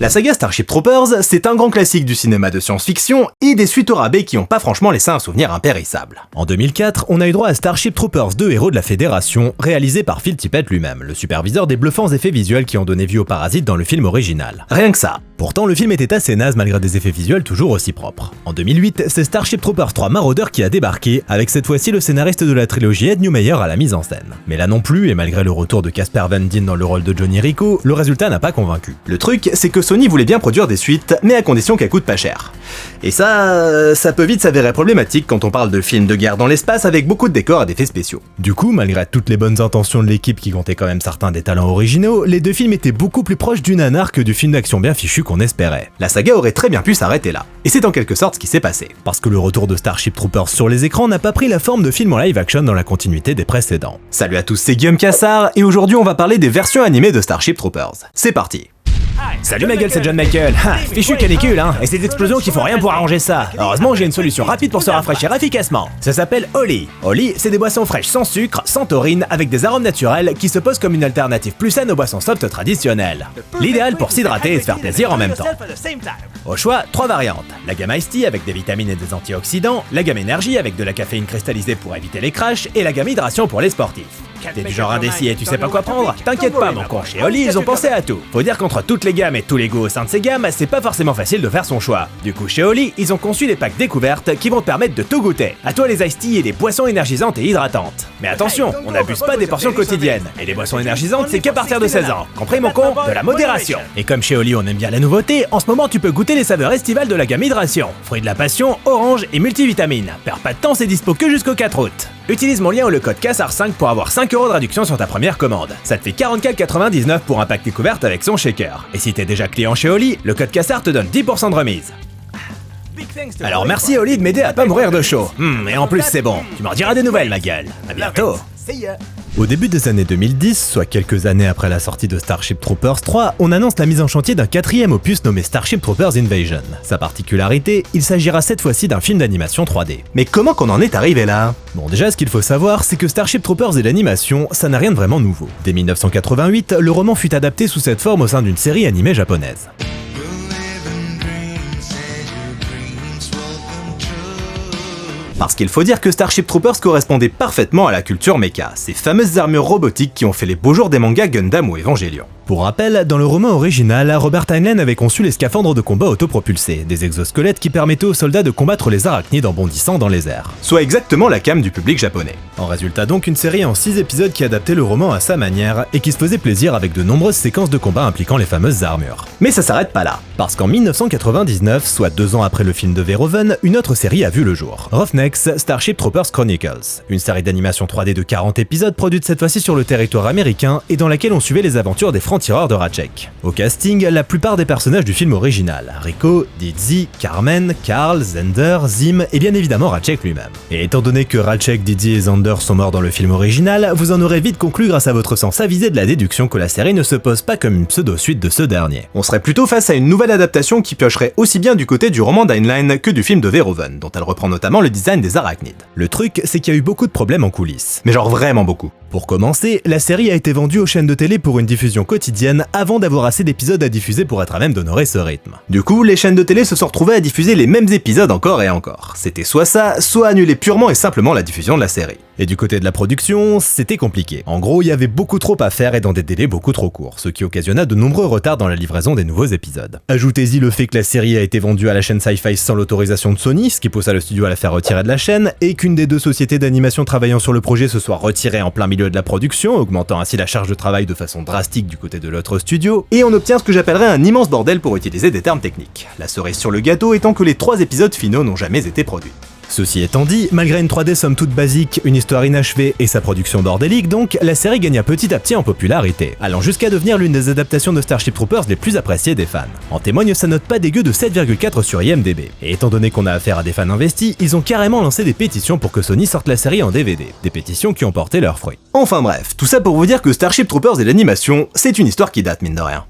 La saga Starship Troopers, c'est un grand classique du cinéma de science-fiction et des suites au rabais qui ont pas franchement laissé un souvenir impérissable. En 2004, on a eu droit à Starship Troopers 2 Héros de la Fédération, réalisé par Phil Tippett lui-même, le superviseur des bluffants effets visuels qui ont donné vie aux parasites dans le film original. Rien que ça. Pourtant, le film était assez naze malgré des effets visuels toujours aussi propres. En 2008, c'est Starship Troopers 3 Marauder qui a débarqué, avec cette fois-ci le scénariste de la trilogie Ed Neumeyer à la mise en scène. Mais là non plus, et malgré le retour de Casper Van Dien dans le rôle de Johnny Rico, le résultat n'a pas convaincu. Le truc, c'est que Sony voulait bien produire des suites, mais à condition qu'elles coûtent pas cher. Et ça peut vite s'avérer problématique quand on parle de films de guerre dans l'espace avec beaucoup de décors et d'effets spéciaux. Du coup, malgré toutes les bonnes intentions de l'équipe qui comptait quand même certains des talents originaux, les deux films étaient beaucoup plus proches du nanar que du film d'action bien fichu qu'on espérait. La saga aurait très bien pu s'arrêter là. Et c'est en quelque sorte ce qui s'est passé. Parce que le retour de Starship Troopers sur les écrans n'a pas pris la forme de film en live action dans la continuité des précédents. Salut à tous, c'est Guillaume Cassard, et aujourd'hui on va parler des versions animées de Starship Troopers. C'est parti. Salut ma gueule, c'est John Michael. Fichu canicule, hein, et ces explosions qui font rien pour arranger ça. Heureusement, j'ai une solution rapide pour se rafraîchir efficacement. Ça s'appelle Oli. Oli, c'est des boissons fraîches sans sucre, sans taurine, avec des arômes naturels qui se posent comme une alternative plus saine aux boissons soft traditionnelles. L'idéal pour s'hydrater et se faire plaisir en même temps. Au choix, 3 variantes. La gamme Ice Tea avec des vitamines et des antioxydants, la gamme Énergie avec de la caféine cristallisée pour éviter les crashs, et la gamme Hydration pour les sportifs. T'es du genre indécis et tu sais pas quoi prendre? T'inquiète pas mon con, chez Oli ils ont pensé à tout. Faut dire qu'entre toutes les gammes et tous les goûts au sein de ces gammes, c'est pas forcément facile de faire son choix. Du coup chez Oli, ils ont conçu des packs découvertes qui vont te permettre de tout goûter. À toi les Ice Tea et les boissons énergisantes et hydratantes. Mais attention, on n'abuse pas des portions quotidiennes. Et les boissons énergisantes c'est qu'à partir de 16 ans. Compris mon con? De la modération. Et comme chez Oli on aime bien la nouveauté, en ce moment tu peux goûter les saveurs estivales de la gamme Hydration. Fruits de la passion, orange et multivitamines. Perds pas de temps, c'est dispo que jusqu'au 4 août. Utilise mon lien ou le code CASSAR5 pour avoir 5 € de réduction sur ta première commande. Ça te fait 44,99 pour un pack découverte avec son shaker. Et si t'es déjà client chez Oli, le code CASSAR te donne 10% de remise. Alors merci Oli de m'aider à pas mourir de chaud. Et en plus c'est bon, tu m'en diras des nouvelles ma gueule. À bientôt. Au début des années 2010, soit quelques années après la sortie de Starship Troopers 3, on annonce la mise en chantier d'un 4e opus nommé Starship Troopers Invasion. Sa particularité, il s'agira cette fois-ci d'un film d'animation 3D. Mais comment qu'on en est arrivé là? Bon déjà, ce qu'il faut savoir, c'est que Starship Troopers et l'animation, ça n'a rien de vraiment nouveau. Dès 1988, le roman fut adapté sous cette forme au sein d'une série animée japonaise. Parce qu'il faut dire que Starship Troopers correspondait parfaitement à la culture mecha, ces fameuses armures robotiques qui ont fait les beaux jours des mangas Gundam ou Evangelion. Pour rappel, dans le roman original, Robert Heinlein avait conçu les scaphandres de combat autopropulsés, des exosquelettes qui permettaient aux soldats de combattre les arachnides en bondissant dans les airs. Soit exactement la came du public japonais. En résultat donc une série en 6 épisodes qui adaptait le roman à sa manière et qui se faisait plaisir avec de nombreuses séquences de combat impliquant les fameuses armures. Mais ça s'arrête pas là. Parce qu'en 1999, soit 2 ans après le film de Verhoeven, une autre série a vu le jour. Roughnecks Starship Troopers Chronicles, une série d'animation 3D de 40 épisodes produite cette fois-ci sur le territoire américain et dans laquelle on suivait les aventures des francs-tireurs de Ratchet. Au casting, la plupart des personnages du film original, Rico, Dizzy, Carmen, Carl, Zender, Zim et bien évidemment Ratchet lui-même. Et étant donné que Ratchet, Dizzy et Zender sont morts dans le film original, vous en aurez vite conclu grâce à votre sens avisé de la déduction que la série ne se pose pas comme une pseudo-suite de ce dernier. On serait plutôt face à une nouvelle adaptation qui piocherait aussi bien du côté du roman d'Heinlein que du film de Verhoeven, dont elle reprend notamment le design des arachnides. Le truc, c'est qu'il y a eu beaucoup de problèmes en coulisses. Mais genre vraiment beaucoup. Pour commencer, la série a été vendue aux chaînes de télé pour une diffusion quotidienne avant d'avoir assez d'épisodes à diffuser pour être à même d'honorer ce rythme. Du coup, les chaînes de télé se sont retrouvées à diffuser les mêmes épisodes encore et encore. C'était soit ça, soit annuler purement et simplement la diffusion de la série. Et du côté de la production, c'était compliqué. En gros, il y avait beaucoup trop à faire et dans des délais beaucoup trop courts, ce qui occasionna de nombreux retards dans la livraison des nouveaux épisodes. Ajoutez-y le fait que la série a été vendue à la chaîne Sci-Fi sans l'autorisation de Sony, ce qui poussa le studio à la faire retirer de la chaîne, et qu'une des deux sociétés d'animation travaillant sur le projet se soit retirée en plein milieu de la production, augmentant ainsi la charge de travail de façon drastique du côté de l'autre studio, et on obtient ce que j'appellerais un immense bordel pour utiliser des termes techniques. La cerise sur le gâteau étant que les 3 épisodes finaux n'ont jamais été produits. Ceci étant dit, malgré une 3D somme toute basique, une histoire inachevée et sa production bordélique donc, la série gagna petit à petit en popularité, allant jusqu'à devenir l'une des adaptations de Starship Troopers les plus appréciées des fans. En témoigne sa note pas dégueu de 7,4 sur IMDb. Et étant donné qu'on a affaire à des fans investis, ils ont carrément lancé des pétitions pour que Sony sorte la série en DVD, des pétitions qui ont porté leurs fruits. Enfin bref, tout ça pour vous dire que Starship Troopers et l'animation, c'est une histoire qui date mine de rien.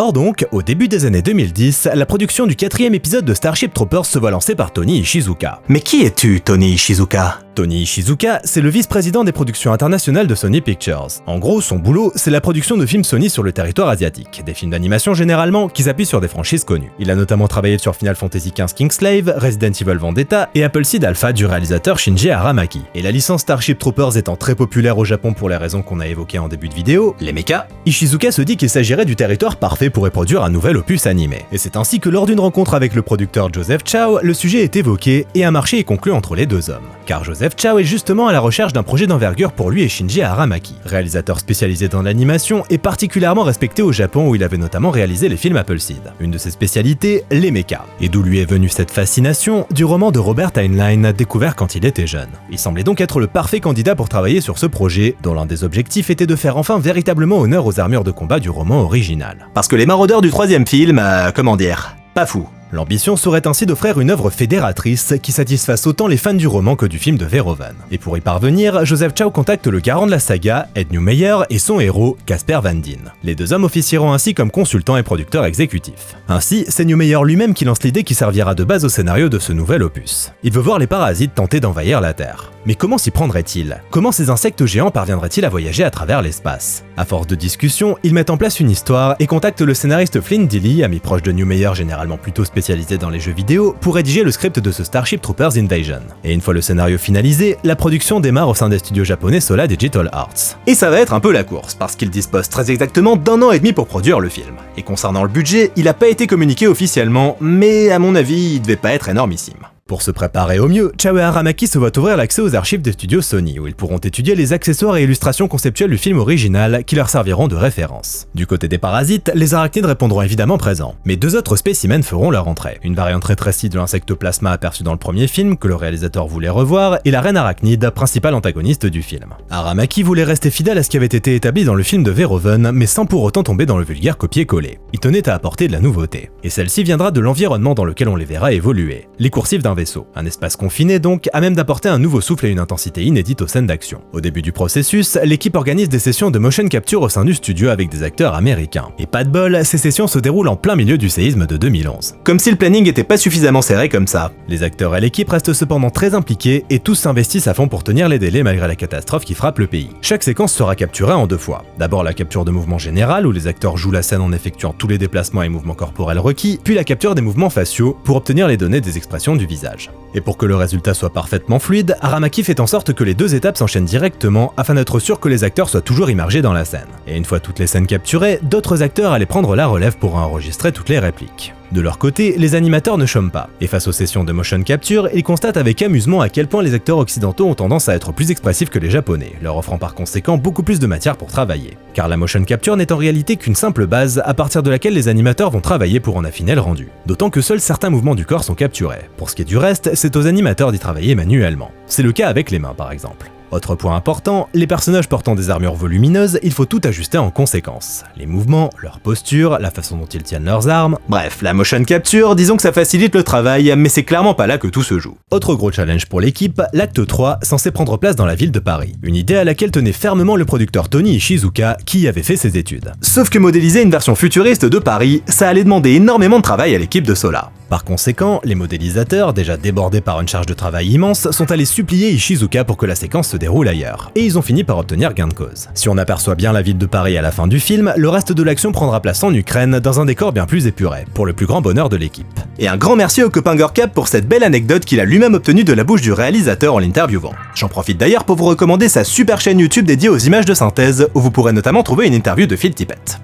Or donc, au début des années 2010, la production du 4e épisode de Starship Troopers se voit lancée par Tony Ishizuka. Mais qui es-tu, Tony Ishizuka? Tony Ishizuka, c'est le vice-président des productions internationales de Sony Pictures. En gros, son boulot, c'est la production de films Sony sur le territoire asiatique, des films d'animation généralement qui s'appuient sur des franchises connues. Il a notamment travaillé sur Final Fantasy XV Kingslave, Resident Evil Vendetta et Appleseed Alpha du réalisateur Shinji Aramaki. Et la licence Starship Troopers étant très populaire au Japon pour les raisons qu'on a évoquées en début de vidéo, les mechas, Ishizuka se dit qu'il s'agirait du territoire parfait pour reproduire un nouvel opus animé. Et c'est ainsi que lors d'une rencontre avec le producteur Joseph Chow, le sujet est évoqué et un marché est conclu entre les deux hommes. Car Joseph Chow est justement à la recherche d'un projet d'envergure pour lui et Shinji Aramaki, réalisateur spécialisé dans l'animation et particulièrement respecté au Japon où il avait notamment réalisé les films Appleseed. Une de ses spécialités, les mechas. Et d'où lui est venue cette fascination? Du roman de Robert Heinlein découvert quand il était jeune. Il semblait donc être le parfait candidat pour travailler sur ce projet, dont l'un des objectifs était de faire enfin véritablement honneur aux armures de combat du roman original. Parce que les maraudeurs du troisième film, comment dire, pas fou. L'ambition serait ainsi d'offrir une œuvre fédératrice qui satisfasse autant les fans du roman que du film de Verhoeven. Et pour y parvenir, Joseph Chow contacte le garant de la saga, Ed Neumeyer, et son héros, Casper Van Dien. Les deux hommes officieront ainsi comme consultants et producteurs exécutifs. Ainsi, c'est Neumeyer lui-même qui lance l'idée qui servira de base au scénario de ce nouvel opus. Il veut voir les parasites tenter d'envahir la Terre. Mais comment s'y prendrait-il? Comment ces insectes géants parviendraient-ils à voyager à travers l'espace? À force de discussion, ils mettent en place une histoire et contactent le scénariste Flynn Dille, ami proche de Neumeyer généralement plutôt spécialisé dans les jeux vidéo, pour rédiger le script de ce Starship Troopers Invasion. Et une fois le scénario finalisé, la production démarre au sein des studios japonais Sola Digital Arts. Et ça va être un peu la course, parce qu'ils disposent très exactement d'1 an et demi pour produire le film. Et concernant le budget, il a pas été communiqué officiellement, mais à mon avis, il devait pas être énormissime. Pour se préparer au mieux, Chow et Aramaki se voient ouvrir l'accès aux archives des studios Sony, où ils pourront étudier les accessoires et illustrations conceptuelles du film original qui leur serviront de référence. Du côté des parasites, les arachnides répondront évidemment présents, mais deux autres spécimens feront leur entrée. Une variante rétrécie de l'insectoplasma aperçu dans le premier film, que le réalisateur voulait revoir, et la reine arachnide, principale antagoniste du film. Aramaki voulait rester fidèle à ce qui avait été établi dans le film de Verhoeven, mais sans pour autant tomber dans le vulgaire copier-coller. Il tenait à apporter de la nouveauté. Et celle-ci viendra de l'environnement dans lequel on les verra évoluer. Les coursives d'un vaisseau. Un espace confiné donc, à même d'apporter un nouveau souffle et une intensité inédite aux scènes d'action. Au début du processus, l'équipe organise des sessions de motion capture au sein du studio avec des acteurs américains. Et pas de bol, ces sessions se déroulent en plein milieu du séisme de 2011. Comme si le planning était pas suffisamment serré comme ça. Les acteurs et l'équipe restent cependant très impliqués et tous s'investissent à fond pour tenir les délais malgré la catastrophe qui frappe le pays. Chaque séquence sera capturée en 2 fois. D'abord la capture de mouvement général où les acteurs jouent la scène en effectuant tous les déplacements et mouvements corporels requis, puis la capture des mouvements faciaux pour obtenir les données des expressions du visage. Et pour que le résultat soit parfaitement fluide, Aramaki fait en sorte que les 2 étapes s'enchaînent directement afin d'être sûr que les acteurs soient toujours immergés dans la scène. Et une fois toutes les scènes capturées, d'autres acteurs allaient prendre la relève pour enregistrer toutes les répliques. De leur côté, les animateurs ne chôment pas, et face aux sessions de motion capture, ils constatent avec amusement à quel point les acteurs occidentaux ont tendance à être plus expressifs que les japonais, leur offrant par conséquent beaucoup plus de matière pour travailler. Car la motion capture n'est en réalité qu'une simple base à partir de laquelle les animateurs vont travailler pour en affiner le rendu. D'autant que seuls certains mouvements du corps sont capturés. Pour ce qui est du reste, c'est aux animateurs d'y travailler manuellement. C'est le cas avec les mains par exemple. Autre point important, les personnages portant des armures volumineuses, il faut tout ajuster en conséquence. Les mouvements, leur posture, la façon dont ils tiennent leurs armes... Bref, la motion capture, disons que ça facilite le travail, mais c'est clairement pas là que tout se joue. Autre gros challenge pour l'équipe, l'acte 3, censé prendre place dans la ville de Paris. Une idée à laquelle tenait fermement le producteur Tony Ishizuka, qui y avait fait ses études. Sauf que modéliser une version futuriste de Paris, ça allait demander énormément de travail à l'équipe de Sola. Par conséquent, les modélisateurs, déjà débordés par une charge de travail immense, sont allés supplier Ishizuka pour que la séquence se déroule ailleurs. Et ils ont fini par obtenir gain de cause. Si on aperçoit bien la ville de Paris à la fin du film, le reste de l'action prendra place en Ukraine, dans un décor bien plus épuré, pour le plus grand bonheur de l'équipe. Et un grand merci au copain Gorkab pour cette belle anecdote qu'il a lui-même obtenue de la bouche du réalisateur en l'interviewant. J'en profite d'ailleurs pour vous recommander sa super chaîne YouTube dédiée aux images de synthèse, où vous pourrez notamment trouver une interview de Phil Tippett.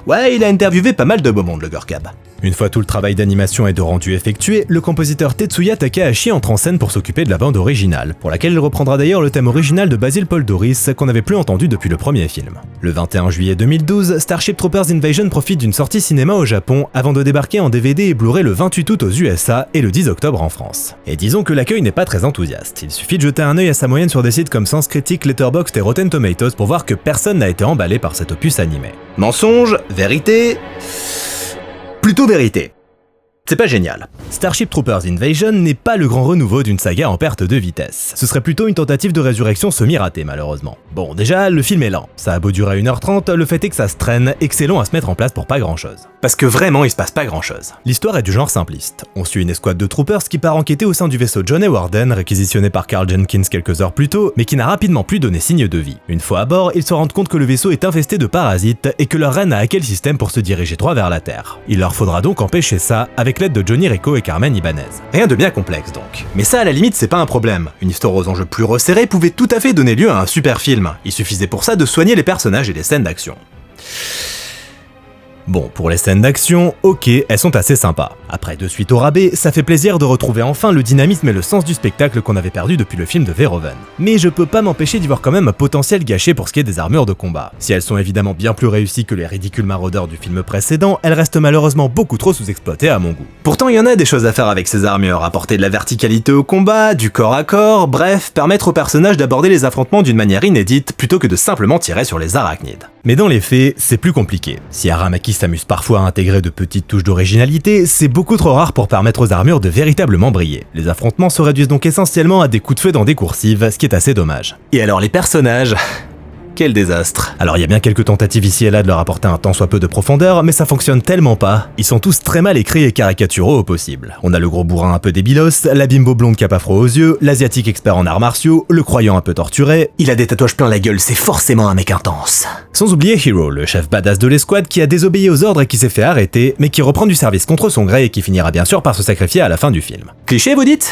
Ouais, il a interviewé pas mal de beau monde, le Gorkab. Une fois tout le travail d'animation et de rendu effectué, le compositeur Tetsuya Takahashi entre en scène pour s'occuper de la bande originale, pour laquelle il reprendra d'ailleurs le thème original de Basil Paul Doris qu'on n'avait plus entendu depuis le premier film. Le 21 juillet 2012, Starship Troopers Invasion profite d'une sortie cinéma au Japon avant de débarquer en DVD et Blu-ray le 28 août aux USA et le 10 octobre en France. Et disons que l'accueil n'est pas très enthousiaste, il suffit de jeter un œil à sa moyenne sur des sites comme Sens Critic, Letterboxd et Rotten Tomatoes pour voir que personne n'a été emballé par cet opus animé. Mensonge, vérité... Plutôt vérité. C'est pas génial. Starship Troopers Invasion n'est pas le grand renouveau d'une saga en perte de vitesse. Ce serait plutôt une tentative de résurrection semi-ratée malheureusement. Bon, déjà, le film est lent. Ça a beau durer 1h30, le fait est que ça se traîne et que c'est long à se mettre en place pour pas grand chose. Parce que vraiment, il se passe pas grand chose. L'histoire est du genre simpliste. On suit une escouade de troopers qui part enquêter au sein du vaisseau John A. Warden, réquisitionné par Carl Jenkins quelques heures plus tôt, mais qui n'a rapidement plus donné signe de vie. Une fois à bord, ils se rendent compte que le vaisseau est infesté de parasites et que leur reine a hacké le système pour se diriger droit vers la Terre. Il leur faudra donc empêcher ça avec l'aide de Johnny Rico et Carmen Ibanez. Rien de bien complexe donc. Mais ça à la limite c'est pas un problème. Une histoire aux enjeux plus resserrés pouvait tout à fait donner lieu à un super film. Il suffisait pour ça de soigner les personnages et les scènes d'action. Bon, pour les scènes d'action, ok, elles sont assez sympas. Après 2 suites au rabais, ça fait plaisir de retrouver enfin le dynamisme et le sens du spectacle qu'on avait perdu depuis le film de Verhoeven. Mais je peux pas m'empêcher d'y voir quand même un potentiel gâché pour ce qui est des armures de combat. Si elles sont évidemment bien plus réussies que les ridicules maraudeurs du film précédent, elles restent malheureusement beaucoup trop sous-exploitées à mon goût. Pourtant il y en a des choses à faire avec ces armures, apporter de la verticalité au combat, du corps à corps, bref, permettre aux personnages d'aborder les affrontements d'une manière inédite plutôt que de simplement tirer sur les arachnides. Mais dans les faits, c'est plus compliqué. Si Aramaki s'amuse parfois à intégrer de petites touches d'originalité, c'est beaucoup trop rare pour permettre aux armures de véritablement briller. Les affrontements se réduisent donc essentiellement à des coups de feu dans des coursives, ce qui est assez dommage. Et alors les personnages ? Quel désastre. Alors il y a bien quelques tentatives ici et là de leur apporter un tant soit peu de profondeur, mais ça fonctionne tellement pas. Ils sont tous très mal écrits et caricaturaux au possible. On a le gros bourrin un peu débilos, la bimbo blonde cap afro aux yeux, l'asiatique expert en arts martiaux, le croyant un peu torturé. Il a des tatouages plein la gueule, c'est forcément un mec intense. Sans oublier Hero, le chef badass de l'escouade qui a désobéi aux ordres et qui s'est fait arrêter, mais qui reprend du service contre son gré et qui finira bien sûr par se sacrifier à la fin du film. Cliché vous dites ?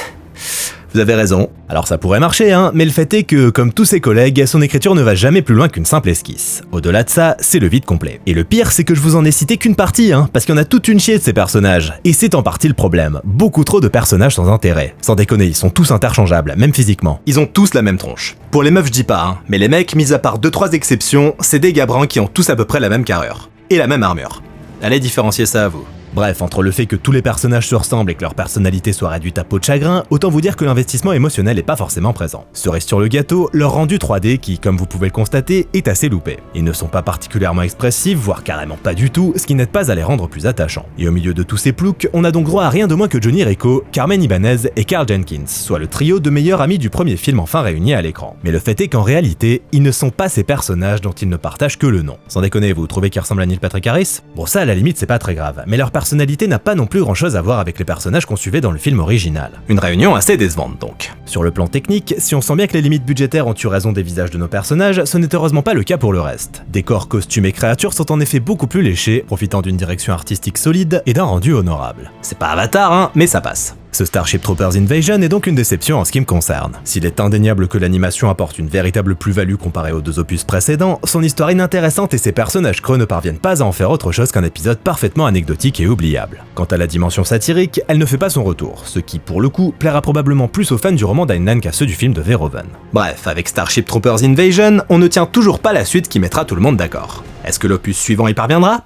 Vous avez raison. Alors ça pourrait marcher, hein, mais le fait est que, comme tous ses collègues, son écriture ne va jamais plus loin qu'une simple esquisse. Au-delà de ça, c'est le vide complet. Et le pire, c'est que je vous en ai cité qu'une partie, hein, parce qu'il y en a toute une chier de ces personnages. Et c'est en partie le problème. Beaucoup trop de personnages sans intérêt. Sans déconner, ils sont tous interchangeables, même physiquement. Ils ont tous la même tronche. Pour les meufs, je dis pas, hein, mais les mecs, mis à part 2-3 exceptions, c'est des gars bruns qui ont tous à peu près la même carrure. Et la même armure. Allez différencier ça à vous. Bref, entre le fait que tous les personnages se ressemblent et que leur personnalité soit réduite à peau de chagrin, autant vous dire que l'investissement émotionnel est pas forcément présent. Cerise sur le gâteau, leur rendu 3D qui, comme vous pouvez le constater, est assez loupé. Ils ne sont pas particulièrement expressifs, voire carrément pas du tout, ce qui n'aide pas à les rendre plus attachants. Et au milieu de tous ces ploucs, on a donc droit à rien de moins que Johnny Rico, Carmen Ibanez et Carl Jenkins, soit le trio de meilleurs amis du premier film enfin réunis à l'écran. Mais le fait est qu'en réalité, ils ne sont pas ces personnages dont ils ne partagent que le nom. Sans déconner, vous trouvez qu'ils ressemblent à Neil Patrick Harris ? Bon ça à la limite c'est pas très grave, mais leur personnalité n'a pas non plus grand chose à voir avec les personnages qu'on suivait dans le film original. Une réunion assez décevante donc. Sur le plan technique, si on sent bien que les limites budgétaires ont eu raison des visages de nos personnages, ce n'est heureusement pas le cas pour le reste. Décors, costumes et créatures sont en effet beaucoup plus léchés, profitant d'une direction artistique solide et d'un rendu honorable. C'est pas Avatar hein, mais ça passe. Ce Starship Troopers Invasion est donc une déception en ce qui me concerne. S'il est indéniable que l'animation apporte une véritable plus-value comparée aux 2 opus précédents, son histoire inintéressante et ses personnages creux ne parviennent pas à en faire autre chose qu'un épisode parfaitement anecdotique et oubliable. Quant à la dimension satirique, elle ne fait pas son retour, ce qui, pour le coup, plaira probablement plus aux fans du roman d'Heinlein qu'à ceux du film de Verhoeven. Bref, avec Starship Troopers Invasion, on ne tient toujours pas la suite qui mettra tout le monde d'accord. Est-ce que l'opus suivant y parviendra ?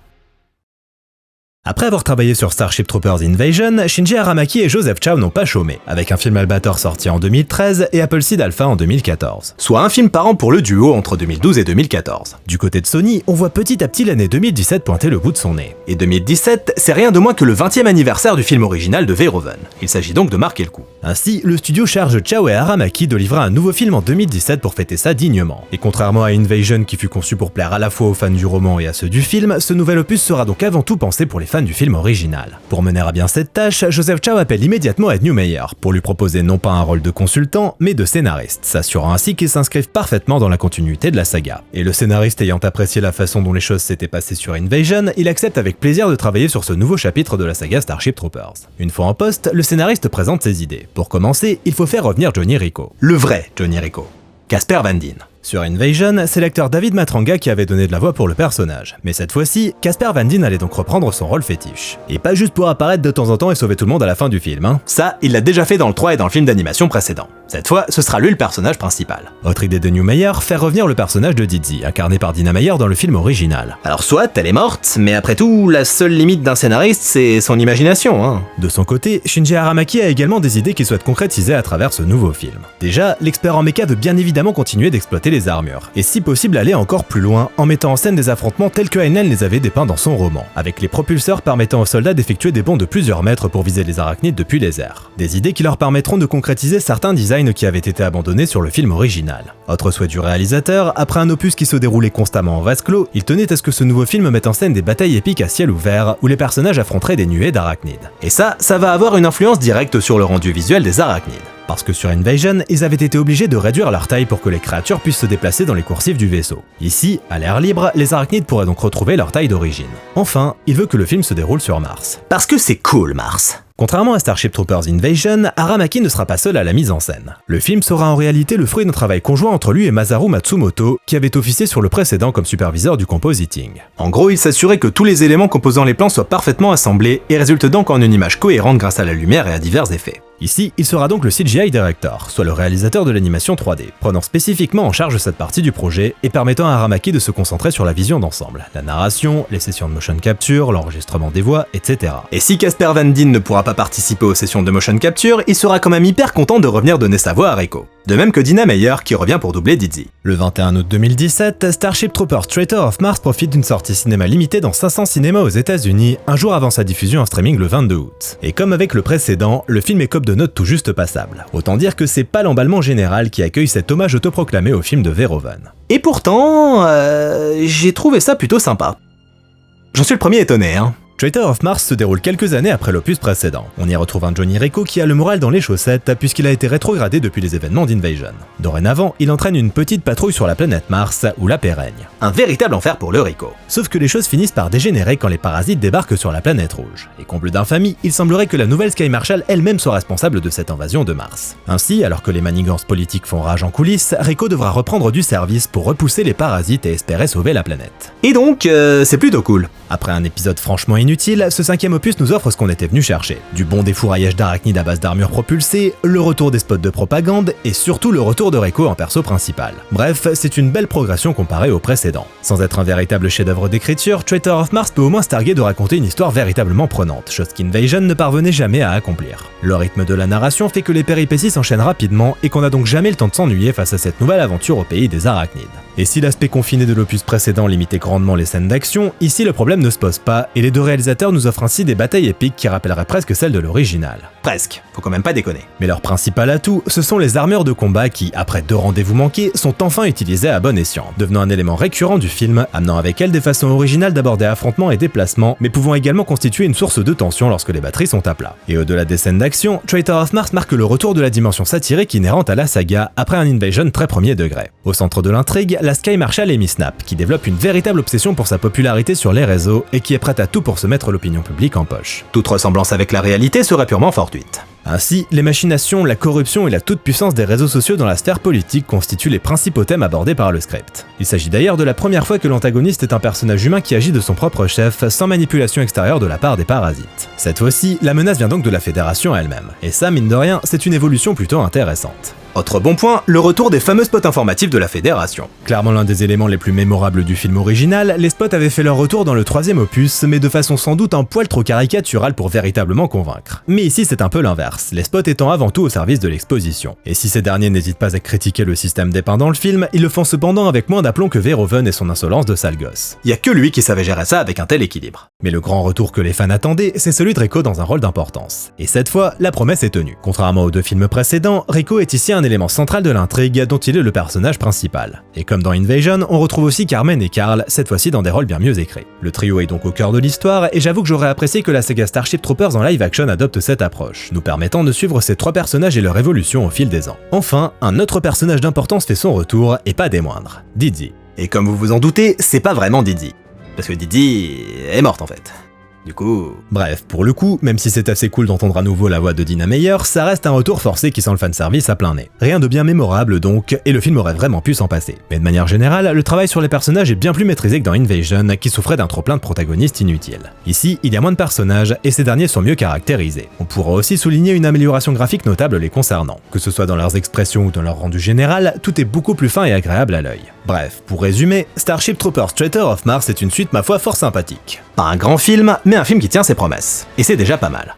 Après avoir travaillé sur Starship Troopers Invasion, Shinji Aramaki et Joseph Chow n'ont pas chômé, avec un film Albator sorti en 2013 et Appleseed Alpha en 2014. Soit un film par an pour le duo entre 2012 et 2014. Du côté de Sony, on voit petit à petit l'année 2017 pointer le bout de son nez. Et 2017, c'est rien de moins que le 20e anniversaire du film original de Verhoeven. Il s'agit donc de marquer le coup. Ainsi, le studio charge Chow et Aramaki de livrer un nouveau film en 2017 pour fêter ça dignement. Et contrairement à Invasion qui fut conçu pour plaire à la fois aux fans du roman et à ceux du film, ce nouvel opus sera donc avant tout pensé pour les fans du film original. Pour mener à bien cette tâche, Joseph Chow appelle immédiatement Ed Neumeyer pour lui proposer non pas un rôle de consultant, mais de scénariste, s'assurant ainsi qu'il s'inscrive parfaitement dans la continuité de la saga. Et le scénariste ayant apprécié la façon dont les choses s'étaient passées sur Invasion, il accepte avec plaisir de travailler sur ce nouveau chapitre de la saga Starship Troopers. Une fois en poste, le scénariste présente ses idées. Pour commencer, il faut faire revenir Johnny Rico. Le vrai Johnny Rico. Casper Van Dien. Sur Invasion, c'est l'acteur David Matranga qui avait donné de la voix pour le personnage. Mais cette fois-ci, Casper Van Dien allait donc reprendre son rôle fétiche. Et pas juste pour apparaître de temps en temps et sauver tout le monde à la fin du film, hein. Ça, il l'a déjà fait dans le 3 et dans le film d'animation précédent. Cette fois, ce sera lui le personnage principal. Autre idée de New Meyer, faire revenir le personnage de Dizzy, incarné par Dina Meyer dans le film original. Alors soit elle est morte, mais après tout, la seule limite d'un scénariste, c'est son imagination, hein. De son côté, Shinji Aramaki a également des idées qu'il souhaite concrétiser à travers ce nouveau film. Déjà, l'expert en mecha veut bien évidemment continuer d'exploiter les armures, et si possible aller encore plus loin en mettant en scène des affrontements tels que Heinlein les avait dépeints dans son roman, avec les propulseurs permettant aux soldats d'effectuer des bonds de plusieurs mètres pour viser les arachnides depuis les airs. Des idées qui leur permettront de concrétiser certains designs qui avaient été abandonnés sur le film original. Autre souhait du réalisateur, après un opus qui se déroulait constamment en vase clos, il tenait à ce que ce nouveau film mette en scène des batailles épiques à ciel ouvert où les personnages affronteraient des nuées d'arachnides. Et ça va avoir une influence directe sur le rendu visuel des arachnides. Parce que sur Invasion, ils avaient été obligés de réduire leur taille pour que les créatures puissent se déplacer dans les coursives du vaisseau. Ici, à l'air libre, les arachnides pourraient donc retrouver leur taille d'origine. Enfin, il veut que le film se déroule sur Mars. Parce que c'est cool, Mars. Contrairement à Starship Troopers Invasion, Aramaki ne sera pas seul à la mise en scène. Le film sera en réalité le fruit d'un travail conjoint entre lui et Masaru Matsumoto, qui avait officié sur le précédent comme superviseur du compositing. En gros, il s'assurait que tous les éléments composant les plans soient parfaitement assemblés et résultent donc en une image cohérente grâce à la lumière et à divers effets. Ici, il sera donc le CGI Director, soit le réalisateur de l'animation 3D, prenant spécifiquement en charge cette partie du projet et permettant à Aramaki de se concentrer sur la vision d'ensemble, la narration, les sessions de motion capture, l'enregistrement des voix, etc. Et si Casper Van Dien ne pourra pas participer aux sessions de motion capture, il sera quand même hyper content de revenir donner sa voix à Reiko. De même que Dina Meyer qui revient pour doubler Dizzy. Le 21 août 2017, Starship Troopers Traitor of Mars profite d'une sortie cinéma limitée dans 500 cinémas aux États-Unis, un jour avant sa diffusion en streaming le 22 août. Et comme avec le précédent, le film écope de notes tout juste passables. Autant dire que c'est pas l'emballement général qui accueille cet hommage autoproclamé au film de Verhoeven. Et pourtant, j'ai trouvé ça plutôt sympa. J'en suis le premier étonné, hein. Traitor of Mars se déroule quelques années après l'opus précédent. On y retrouve un Johnny Reiko qui a le moral dans les chaussettes puisqu'il a été rétrogradé depuis les événements d'Invasion. Dorénavant, il entraîne une petite patrouille sur la planète Mars où la paix règne. Un véritable enfer pour le Reiko. Sauf que les choses finissent par dégénérer quand les parasites débarquent sur la planète rouge. Et comble d'infamie, il semblerait que la nouvelle Sky Marshal elle-même soit responsable de cette invasion de Mars. Ainsi, alors que les manigances politiques font rage en coulisses, Reiko devra reprendre du service pour repousser les parasites et espérer sauver la planète. Et donc, c'est plutôt cool. Après un épisode franchement inutile, ce 5e opus nous offre ce qu'on était venu chercher. Du bon défouraillage d'arachnides à base d'armure propulsée, le retour des spots de propagande et surtout le retour de Reiko en perso principal. Bref, c'est une belle progression comparée au précédent. Sans être un véritable chef-d'œuvre d'écriture, Traitor of Mars peut au moins se targuer de raconter une histoire véritablement prenante, chose qu'Invasion ne parvenait jamais à accomplir. Le rythme de la narration fait que les péripéties s'enchaînent rapidement et qu'on n'a donc jamais le temps de s'ennuyer face à cette nouvelle aventure au pays des arachnides. Et si l'aspect confiné de l'opus précédent limitait grandement les scènes d'action, ici le problème ne se pose pas et les deux réalisateurs nous offrent ainsi des batailles épiques qui rappelleraient presque celles de l'original. Presque, faut quand même pas déconner. Mais leur principal atout, ce sont les armures de combat qui, après 2 rendez-vous manqués, sont enfin utilisées à bon escient, devenant un élément récurrent du film, amenant avec elles des façons originales d'aborder affrontements et déplacements, mais pouvant également constituer une source de tension lorsque les batteries sont à plat. Et au-delà des scènes d'action, Traitor of Mars marque le retour de la dimension satirique inhérente à la saga après un Invasion très premier degré. Au centre de l'intrigue, la Sky Marshal Amy Snap, qui développe une véritable obsession pour sa popularité sur les réseaux et qui est prête à tout pour se mettre l'opinion publique en poche. Toute ressemblance avec la réalité serait purement fortuite. Ainsi, les machinations, la corruption et la toute-puissance des réseaux sociaux dans la sphère politique constituent les principaux thèmes abordés par le script. Il s'agit d'ailleurs de la première fois que l'antagoniste est un personnage humain qui agit de son propre chef, sans manipulation extérieure de la part des parasites. Cette fois-ci, la menace vient donc de la Fédération elle-même, et ça, mine de rien, c'est une évolution plutôt intéressante. Autre bon point, le retour des fameux spots informatifs de la Fédération. Clairement l'un des éléments les plus mémorables du film original, les spots avaient fait leur retour dans le 3e opus, mais de façon sans doute un poil trop caricaturale pour véritablement convaincre. Mais ici c'est un peu l'inverse, les spots étant avant tout au service de l'exposition. Et si ces derniers n'hésitent pas à critiquer le système dépeint dans le film, ils le font cependant avec moins d'aplomb que Verhoeven et son insolence de sale gosse. Y a que lui qui savait gérer ça avec un tel équilibre. Mais le grand retour que les fans attendaient, c'est celui de Reiko dans un rôle d'importance. Et cette fois, la promesse est tenue. Contrairement aux 2 films précédents, Reiko est ici un élément central de l'intrigue dont il est le personnage principal. Et comme dans Invasion, on retrouve aussi Carmen et Carl, cette fois-ci dans des rôles bien mieux écrits. Le trio est donc au cœur de l'histoire, et j'avoue que j'aurais apprécié que la saga Starship Troopers en live action adopte cette approche, nous permettant de suivre ces 3 personnages et leur évolution au fil des ans. Enfin, un autre personnage d'importance fait son retour, et pas des moindres, Dizzy. Et comme vous vous en doutez, c'est pas vraiment Dizzy. Parce que Dizzy est morte en fait. Du coup... Bref, pour le coup, même si c'est assez cool d'entendre à nouveau la voix de Dina Meyer, ça reste un retour forcé qui sent le fanservice à plein nez. Rien de bien mémorable donc, et le film aurait vraiment pu s'en passer. Mais de manière générale, le travail sur les personnages est bien plus maîtrisé que dans Invasion, qui souffrait d'un trop-plein de protagonistes inutiles. Ici, il y a moins de personnages, et ces derniers sont mieux caractérisés. On pourra aussi souligner une amélioration graphique notable les concernant. Que ce soit dans leurs expressions ou dans leur rendu général, tout est beaucoup plus fin et agréable à l'œil. Bref, pour résumer, Starship Troopers Traitor of Mars est une suite ma foi fort sympathique. Pas un grand film, mais un film qui tient ses promesses. Et c'est déjà pas mal.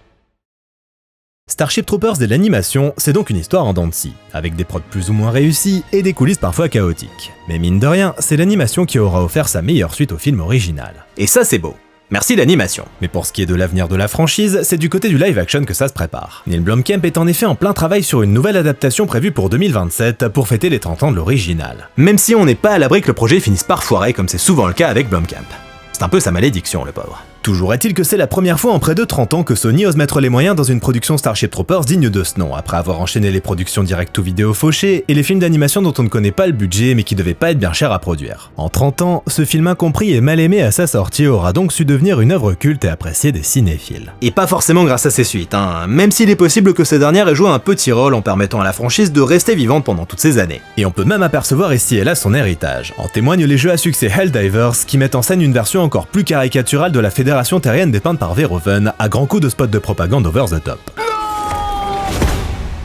Starship Troopers et l'animation, c'est donc une histoire en dents de scie, avec des prods plus ou moins réussis et des coulisses parfois chaotiques. Mais mine de rien, c'est l'animation qui aura offert sa meilleure suite au film original. Et ça c'est beau. Merci l'animation. Mais pour ce qui est de l'avenir de la franchise, c'est du côté du live action que ça se prépare. Neil Blomkamp est en effet en plein travail sur une nouvelle adaptation prévue pour 2027 pour fêter les 30 ans de l'original. Même si on n'est pas à l'abri que le projet finisse par foirer comme c'est souvent le cas avec Blomkamp. C'est un peu sa malédiction le pauvre. Toujours est-il que c'est la première fois en près de 30 ans que Sony ose mettre les moyens dans une production Starship Troopers digne de ce nom, après avoir enchaîné les productions direct-to-vidéo fauchées et les films d'animation dont on ne connaît pas le budget mais qui devaient pas être bien chers à produire. En 30 ans, ce film incompris et mal aimé à sa sortie aura donc su devenir une œuvre culte et appréciée des cinéphiles. Et pas forcément grâce à ses suites, même s'il est possible que ces dernières aient joué un petit rôle en permettant à la franchise de rester vivante pendant toutes ces années. Et on peut même apercevoir ici et là son héritage. En témoignent les jeux à succès Helldivers qui mettent en scène une version encore plus caricaturale de la Fédération terrienne dépeinte par Verhoeven à grands coups de spots de propagande over the top.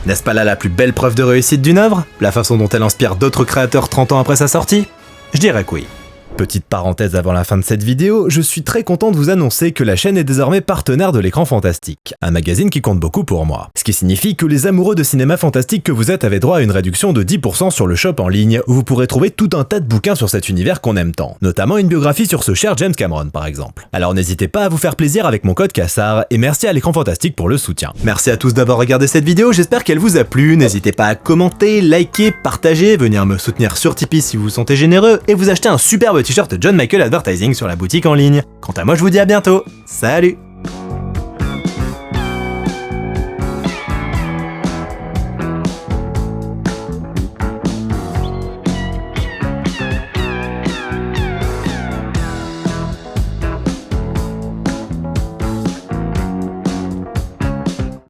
N'est-ce pas là la plus belle preuve de réussite d'une œuvre? La façon dont elle inspire d'autres créateurs 30 ans après sa sortie? Je dirais que oui. Petite parenthèse avant la fin de cette vidéo, je suis très content de vous annoncer que la chaîne est désormais partenaire de l'Écran Fantastique, un magazine qui compte beaucoup pour moi. Ce qui signifie que les amoureux de cinéma fantastique que vous êtes avaient droit à une réduction de 10% sur le shop en ligne, où vous pourrez trouver tout un tas de bouquins sur cet univers qu'on aime tant, notamment une biographie sur ce cher James Cameron par exemple. Alors n'hésitez pas à vous faire plaisir avec mon code Cassard, et merci à l'Écran Fantastique pour le soutien. Merci à tous d'avoir regardé cette vidéo, j'espère qu'elle vous a plu, n'hésitez pas à commenter, liker, partager, venir me soutenir sur Tipeee si vous vous sentez généreux, et vous acheter un superbe t-shirt John Michael Advertising sur la boutique en ligne. Quant à moi, je vous dis à bientôt. Salut!